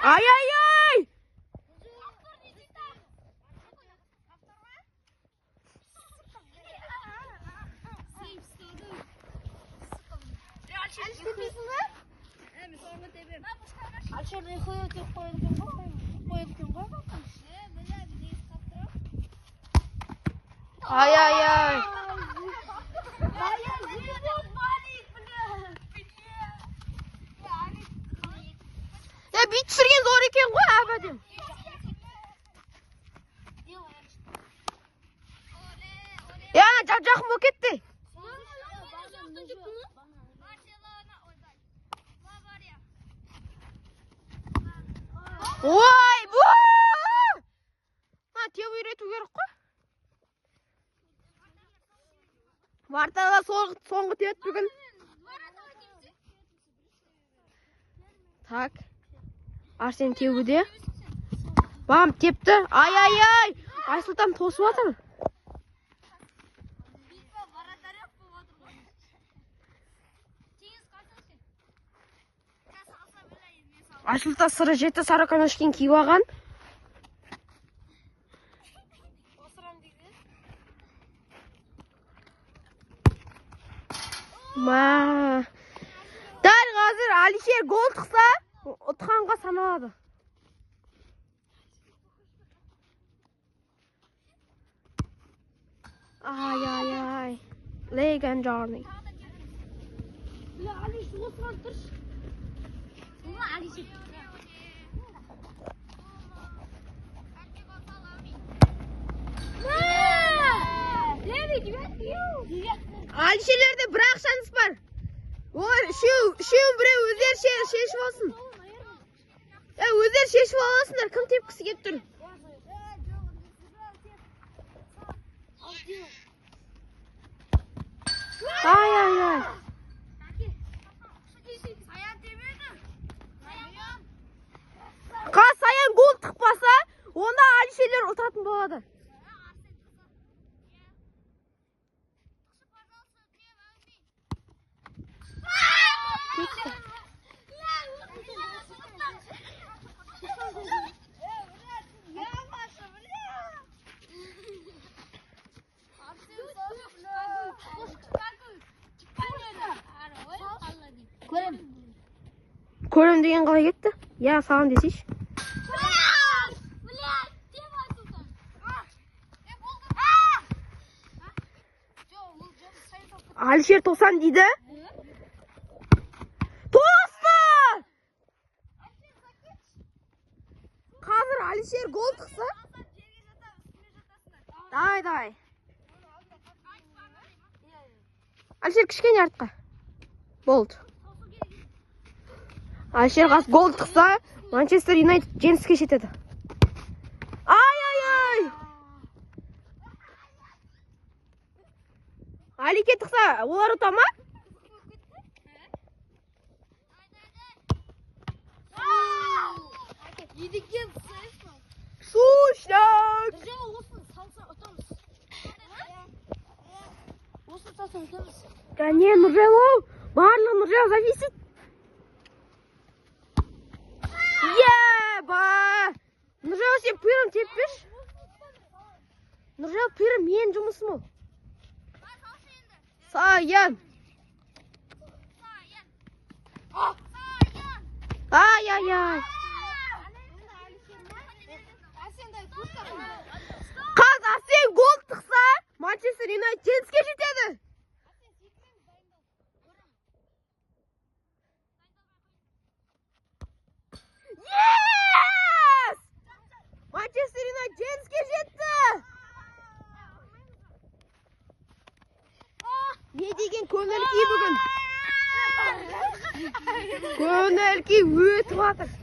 Ай, ай, ай! Ай, ай, ай! бит түсірген зор екен ғой, әбәдем. Ана жақын болып кетті. Ой, бұ! Теу үйрету керек қой. Вартада соңғы тет бүгін. Так. Арсен теуде. Бам, тепті. Ай, ай, ай! Айсұлтан тосып атыр. Айсұлтан сыры жеті сары канашкен киіп алған. Дәл қазір Алишер гол тықса, ұтқанға саналады. Ай, ай, ай. Леген Джарни. Алишерлерде бір ақшаңыз бар. Үшеуін біреу өздері шешіп алсын. Өздері шешіп аласыңдар, кім тепкісі кеп тұр? Ай, ай, ай. Қаз Саян гол тықпаса, онда Алишерлер ұтатын болады. Көрем деген қалай кетті? Я, саған десейші. Алишер 90 дейді. Тосты! Қазір Алишер гол тықса. Дай. Алишер кішкене артқа. Болды. Алишер қас гол тықса, Манчестер Юнайтед жеңіске жетеді. Ай, ай, ай! Алике тықса, олар ұта ма? Шушлак! Да не, Нұржайлау, барлығы Нұржайл зависит. Еба! Нұржайл сен пүйрін теппеш? Нұржайл пүйрін мен жұмысым ол. Саян! Ай-ай-ай! Қаз Арсен гол тықса, Манчестер Юнайтед жеңіске жетеді. Yes! Манчестер Юнайтед жеңіске жетті. Не деген көңіл күй бүгін? Көңіл күй өтіп жатыр.